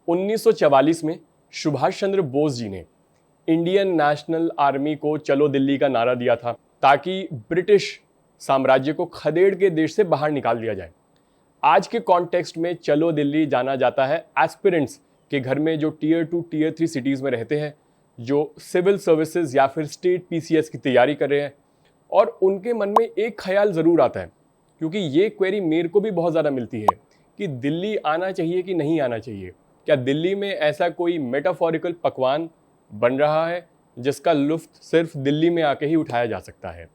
1944 में सुभाष चंद्र बोस जी ने Indian national army को चलो दिल्ली का नारा दिया था ताकि ब्रिटिश साम्राज्य को खदेड़ के देश से बाहर निकाल दिया जाए। आज के कॉन्टेक्स्ट में चलो दिल्ली जाना जाता है एस्पिरेंट्स के घर में जो टीयर 2 टीयर 3 सिटीज़ में रहते हैं, जो सिविल सर्विसेज या फिर स्टेट पीसीएस की तैयारी कर रहे हैं। और उनके मन में एक ख्याल ज़रूर आता है, क्योंकि ये क्वेरी मेरे को भी बहुत ज़्यादा मिलती है कि दिल्ली आना चाहिए कि नहीं आना चाहिए। क्या दिल्ली में ऐसा कोई मेटाफोरिकल पकवान बन रहा है जिसका लुत्फ़ सिर्फ दिल्ली में आके ही उठाया जा सकता है?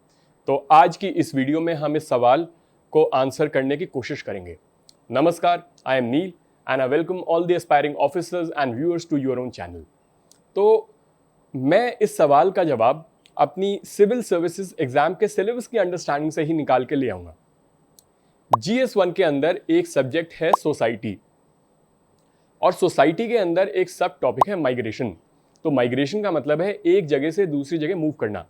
तो आज की इस वीडियो में हम इस सवाल को आंसर करने की कोशिश करेंगे। नमस्कार, I am Neel and I welcome all the aspiring officers and viewers to your own channel. तो मैं इस सवाल का जवाब अपनी सिविल सर्विसेज एग्जाम के सिलेबस की अंडरस्टैंडिंग से ही निकाल के ले आऊँगा। GS1 के अंदर एक सब्जेक्ट है सोसाइटी, और सोसाइटी के अंदर एक सब टॉपिक है माइग्रेशन। तो माइग्रेशन का मतलब है एक जगह से दूसरी जगह मूव करना।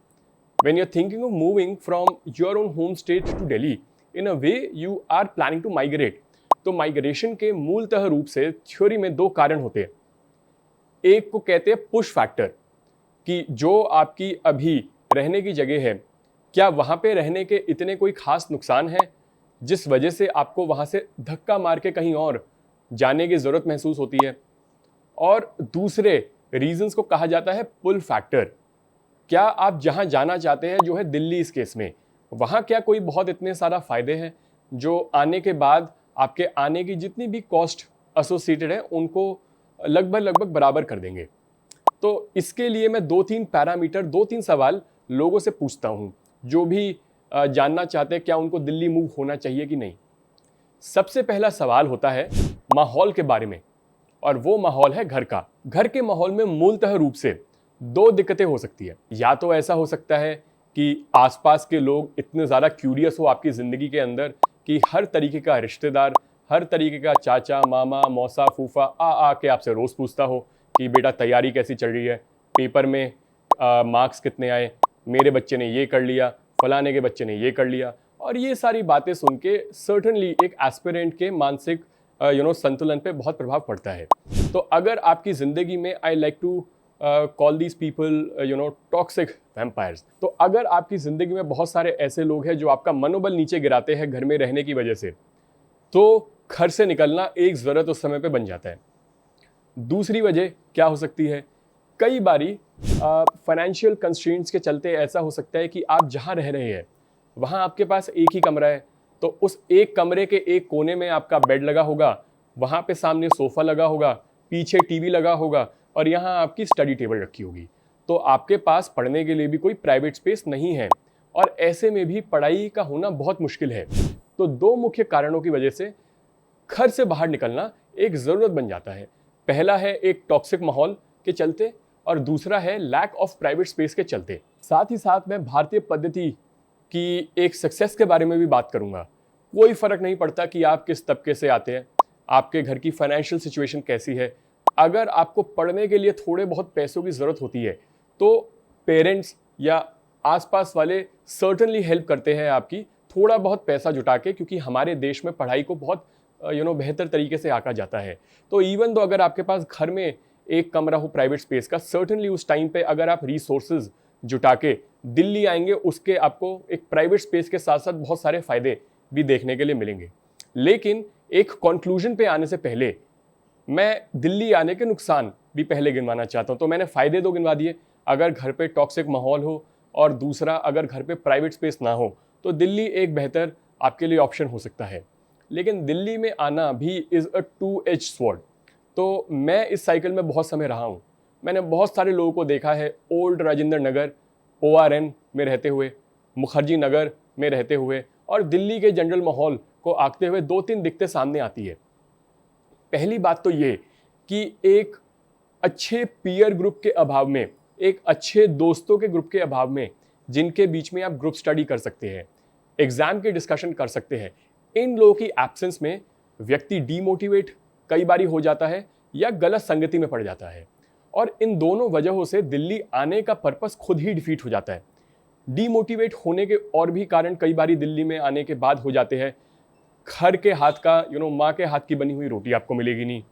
When you're thinking of moving from your own home state to Delhi, in a way you are planning to migrate. तो माइग्रेशन के मूलतः रूप से थ्योरी में दो कारण होते हैं। एक को कहते हैं पुश फैक्टर, कि जो आपकी अभी रहने की जगह है, क्या वहाँ पे रहने के इतने कोई खास नुकसान हैं जिस वजह से आपको वहाँ से धक्का मार के कहीं और जाने की ज़रूरत महसूस होती है। और दूसरे रीजंस को कहा जाता है पुल फैक्टर। क्या आप जहाँ जाना चाहते हैं, जो है दिल्ली इस केस में, वहाँ क्या कोई बहुत इतने सारा फ़ायदे हैं जो आने के बाद आपके आने की जितनी भी कॉस्ट एसोसिएटेड है उनको लगभग बराबर कर देंगे। तो इसके लिए मैं 2-3 पैरामीटर, 2-3 सवाल लोगों से पूछता हूँ जो भी जानना चाहते हैं क्या उनको दिल्ली मूव होना चाहिए कि नहीं। सबसे पहला सवाल होता है माहौल के बारे में, और वो माहौल है घर का। घर के माहौल में मूलतः रूप से दो दिक्कतें हो सकती है। या तो ऐसा हो सकता है कि आसपास के लोग इतने ज़्यादा क्यूरियस हो आपकी ज़िंदगी के अंदर कि हर तरीके का रिश्तेदार, हर तरीके का चाचा, मामा, मौसा, फूफा आ के आपसे रोज़ पूछता हो कि बेटा तैयारी कैसी चल रही है, पेपर में मार्क्स कितने आए, मेरे बच्चे ने ये कर लिया, फलाने के बच्चे ने ये कर लिया। और ये सारी बातें सुन के सर्टनली एक एस्पिरेंट के मानसिक संतुलन पे बहुत प्रभाव पड़ता है। तो अगर आपकी ज़िंदगी में I like to call these people toxic vampires, तो अगर आपकी ज़िंदगी में बहुत सारे ऐसे लोग हैं जो आपका मनोबल नीचे गिराते हैं घर में रहने की वजह से, तो घर से निकलना एक ज़रूरत उस समय पे बन जाता है। दूसरी वजह क्या हो सकती है? कई बारी फाइनेंशियल कंस्ट्रेंट्स के चलते ऐसा हो सकता है कि आप जहाँ रह रहे हैं वहाँ आपके पास एक ही कमरा है, तो उस एक कमरे के एक कोने में आपका बेड लगा होगा, वहाँ पे सामने सोफ़ा लगा होगा, पीछे टीवी लगा होगा, और यहाँ आपकी स्टडी टेबल रखी होगी। तो आपके पास पढ़ने के लिए भी कोई प्राइवेट स्पेस नहीं है, और ऐसे में भी पढ़ाई का होना बहुत मुश्किल है। तो दो मुख्य कारणों की वजह से घर से बाहर निकलना एक ज़रूरत बन जाता है। पहला है एक टॉक्सिक माहौल के चलते, और दूसरा है लैक ऑफ प्राइवेट स्पेस के चलते। साथ ही साथ मैं भारतीय पद्धति की एक सक्सेस के बारे में भी बात करूँगा। कोई फ़र्क नहीं पड़ता कि आप किस तबके से आते हैं, आपके घर की फाइनेंशियल सिचुएशन कैसी है। अगर आपको पढ़ने के लिए थोड़े बहुत पैसों की ज़रूरत होती है तो पेरेंट्स या आसपास वाले सर्टनली हेल्प करते हैं आपकी थोड़ा बहुत पैसा जुटा के, क्योंकि हमारे देश में पढ़ाई को बहुत बेहतर तरीके से आंका जाता है। तो इवन तो अगर आपके पास घर में एक कमरा हो प्राइवेट स्पेस का, सर्टनली उस टाइम पे अगर आप रिसोर्सेज जुटा के दिल्ली आएंगे, उसके आपको एक प्राइवेट स्पेस के साथ साथ बहुत सारे फ़ायदे भी देखने के लिए मिलेंगे। लेकिन एक कंक्लूजन पे आने से पहले मैं दिल्ली आने के नुकसान भी पहले गिनवाना चाहता हूँ। तो मैंने फ़ायदे दो गिनवा दिए, अगर घर पे टॉक्सिक माहौल हो, और दूसरा अगर घर पे प्राइवेट स्पेस ना हो, तो दिल्ली एक बेहतर आपके लिए ऑप्शन हो सकता है। लेकिन दिल्ली में आना भी इज़ अ 2-edged स्वॉर्ड। तो मैं इस साइकिल में बहुत समय रहा हूँ। मैंने बहुत सारे लोगों को देखा है ओल्ड राजेंद्र नगर ORN में रहते हुए, मुखर्जी नगर में रहते हुए, और दिल्ली के जनरल माहौल को आंकते हुए 2-3 दिक्कतें सामने आती है। पहली बात तो ये कि एक अच्छे पीयर ग्रुप के अभाव में, एक अच्छे दोस्तों के ग्रुप के अभाव में, जिनके बीच में आप ग्रुप स्टडी कर सकते हैं, एग्जाम की डिस्कशन कर सकते हैं, इन लोगों की एब्सेंस में व्यक्ति डीमोटिवेट कई बारी हो जाता है या गलत संगति में पड़ जाता है। और इन दोनों वजहों से दिल्ली आने का पर्पस खुद ही डिफीट हो जाता है। डीमोटिवेट होने के और भी कारण कई बारी दिल्ली में आने के बाद हो जाते हैं। घर के हाथ का माँ के हाथ की बनी हुई रोटी आपको मिलेगी नहीं।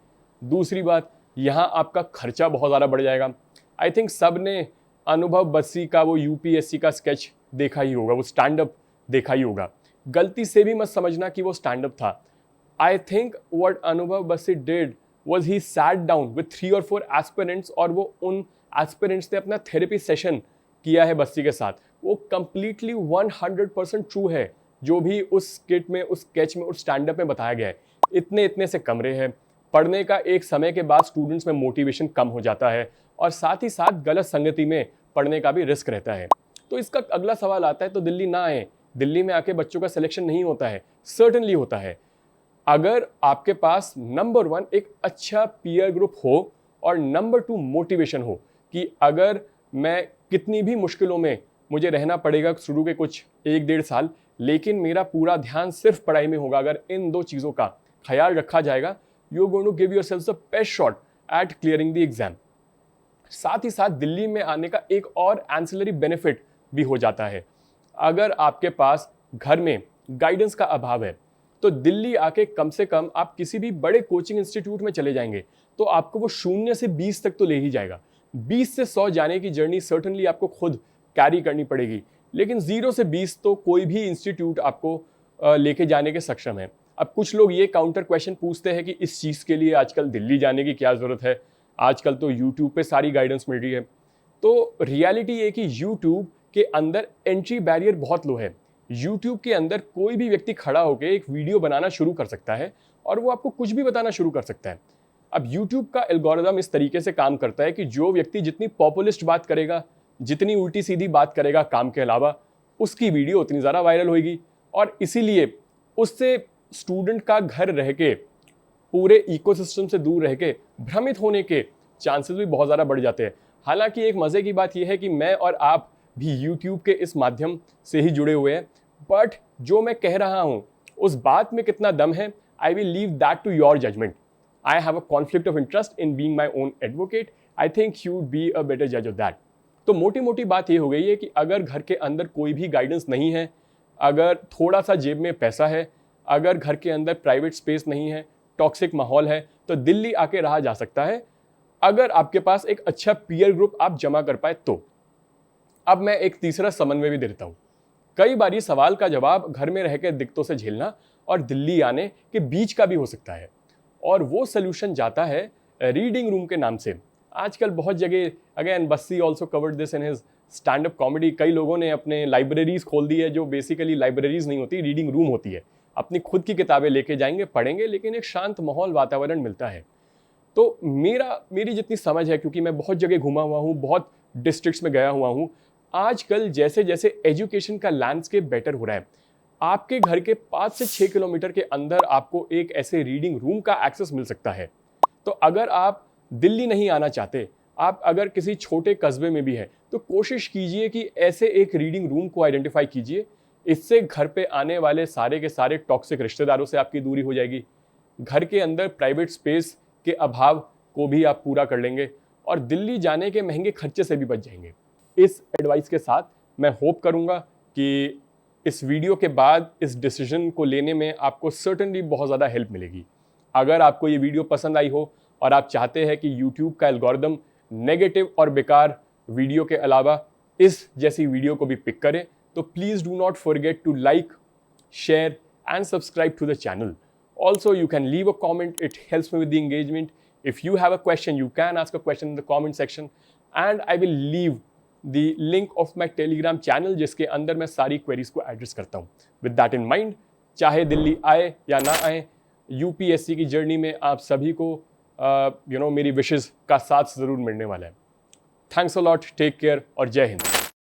दूसरी बात, यहाँ आपका खर्चा बहुत ज़्यादा बढ़ जाएगा। आई थिंक सब ने अनुभव बस्सी का वो यूपीएससी का स्केच देखा ही होगा, वो स्टैंड अप देखा ही होगा। गलती से भी मत समझना कि वो स्टैंड अप था। आई थिंक व्हाट अनुभव Bassi did was he sat down with 3 or 4 aspirants और वो उन एस्पिरेंट्स ने अपना थेरेपी सेशन किया है बस्सी के साथ। वो कंप्लीटली 100% ट्रू है जो भी उस स्किट में, उस स्केच में, उस स्टैंड अप में बताया गया है। इतने इतने से कमरे हैं, पढ़ने का एक समय के बाद स्टूडेंट्स में मोटिवेशन कम हो जाता है और साथ ही साथ गलत संगति में पढ़ने का भी रिस्क रहता है। तो इसका अगला सवाल आता है, तो दिल्ली ना आए, दिल्ली में आके बच्चों का सिलेक्शन नहीं होता है? सर्टनली होता है। अगर आपके पास नंबर 1 एक अच्छा पीयर ग्रुप हो और नंबर 2 मोटिवेशन हो कि अगर मैं कितनी भी मुश्किलों में मुझे रहना पड़ेगा शुरू के कुछ 1-1.5 साल, लेकिन मेरा पूरा ध्यान सिर्फ पढ़ाई में होगा, अगर इन 2 चीज़ों का ख्याल रखा जाएगा, you are going to give yourself the best shot at clearing the exam. साथ ही साथ दिल्ली में आने का एक और एंसिलरी बेनिफिट भी हो जाता है। अगर आपके पास घर में गाइडेंस का अभाव है तो दिल्ली आके कम से कम आप किसी भी बड़े कोचिंग इंस्टीट्यूट में चले जाएंगे तो आपको वो 0 से 20 तक तो ले ही जाएगा। 20 से 100 जाने की जर्नी सर्टनली आपको खुद कैरी करनी पड़ेगी, लेकिन 0 से 20 तो कोई भी इंस्टीट्यूट आपको लेके जाने के सक्षम है। अब कुछ लोग ये काउंटर क्वेश्चन पूछते हैं कि इस चीज़ के लिए आजकल दिल्ली जाने की क्या ज़रूरत है, आजकल तो यूट्यूब पे सारी गाइडेंस मिल रही है। तो रियलिटी ये कि यूट्यूब के अंदर एंट्री बैरियर बहुत लो है। यूट्यूब के अंदर कोई भी व्यक्ति खड़ा होकर एक वीडियो बनाना शुरू कर सकता है और वो आपको कुछ भी बताना शुरू कर सकता है। अब यूट्यूब का एल्गोरिदम इस तरीके से काम करता है कि जो व्यक्ति जितनी पॉपुलिस्ट बात करेगा, जितनी उल्टी सीधी बात करेगा काम के अलावा, उसकी वीडियो उतनी ज़्यादा वायरल होगी और इसीलिए उससे स्टूडेंट का घर रह के, पूरे इकोसिस्टम से दूर रह के भ्रमित होने के चांसेस भी बहुत ज़्यादा बढ़ जाते हैं। हालांकि एक मज़े की बात यह है कि मैं और आप भी यूट्यूब के इस माध्यम से ही जुड़े हुए हैं, बट जो मैं कह रहा हूं उस बात में कितना दम है, I will leave that to your judgement. I have a conflict of interest in being my own advocate. I think you would be a better जज ऑफ दैट। तो मोटी मोटी बात ये हो गई है कि अगर घर के अंदर कोई भी गाइडेंस नहीं है, अगर थोड़ा सा जेब में पैसा है, अगर घर के अंदर प्राइवेट स्पेस नहीं है, टॉक्सिक माहौल है, तो दिल्ली आके रहा जा सकता है अगर आपके पास एक अच्छा पीयर ग्रुप आप जमा कर पाए तो। अब मैं एक तीसरा समन्वय भी देता हूँ। कई बार ये सवाल का जवाब घर में रह के दिक्कतों से झेलना और दिल्ली आने के बीच का भी हो सकता है, और वो सोल्यूशन जाता है रीडिंग रूम के नाम से। आजकल बहुत जगह, again Bassi also covered this in his stand up comedy, कई लोगों ने अपने लाइब्रेरीज खोल दी है जो बेसिकली लाइब्रेरीज नहीं होती, रीडिंग रूम होती है। अपनी खुद की किताबें लेके जाएंगे, पढ़ेंगे, लेकिन एक शांत माहौल, वातावरण मिलता है। तो मेरी जितनी समझ है, क्योंकि मैं बहुत जगह घुमा हुआ हूँ, बहुत डिस्ट्रिक्ट्स में गया हुआ हूँ, आजकल जैसे जैसे एजुकेशन का लैंडस्केप बेटर हो रहा है, आपके घर के 5 से 6 किलोमीटर के अंदर आपको एक ऐसे रीडिंग रूम का एक्सेस मिल सकता है। तो अगर आप दिल्ली नहीं आना चाहते, आप अगर किसी छोटे कस्बे में भी हैं, तो कोशिश कीजिए कि ऐसे एक रीडिंग रूम को आइडेंटिफाई कीजिए। इससे घर पे आने वाले सारे के सारे टॉक्सिक रिश्तेदारों से आपकी दूरी हो जाएगी। घर के अंदर प्राइवेट स्पेस के अभाव को भी आप पूरा कर लेंगे और दिल्ली जाने के महंगे खर्चे से भी बच जाएंगे। इस एडवाइस के साथ मैं होप करूंगा कि इस वीडियो के बाद इस डिसीजन को लेने में आपको सर्टेनली बहुत ज़्यादा हेल्प मिलेगी। अगर आपको ये वीडियो पसंद आई हो और आप चाहते हैं कि यूट्यूब का एल्गोरिदम नेगेटिव और बेकार वीडियो के अलावा इस जैसी वीडियो को भी पिक करे, तो please do not forget to like, share and subscribe to the channel. Also, you can leave a comment. It helps me with the engagement. If you have a question, you can ask a question in the comment section, and I will leave the link of my Telegram channel जिसके अंदर मैं सारी queries को address करता हूँ. With that in mind, चाहे दिल्ली आए या ना आए, UPSC की जर्नी में आप सभी को मेरी विशेज़ का साथ ज़रूर मिलने वाला है. Thanks a lot. Take care और जय हिंद.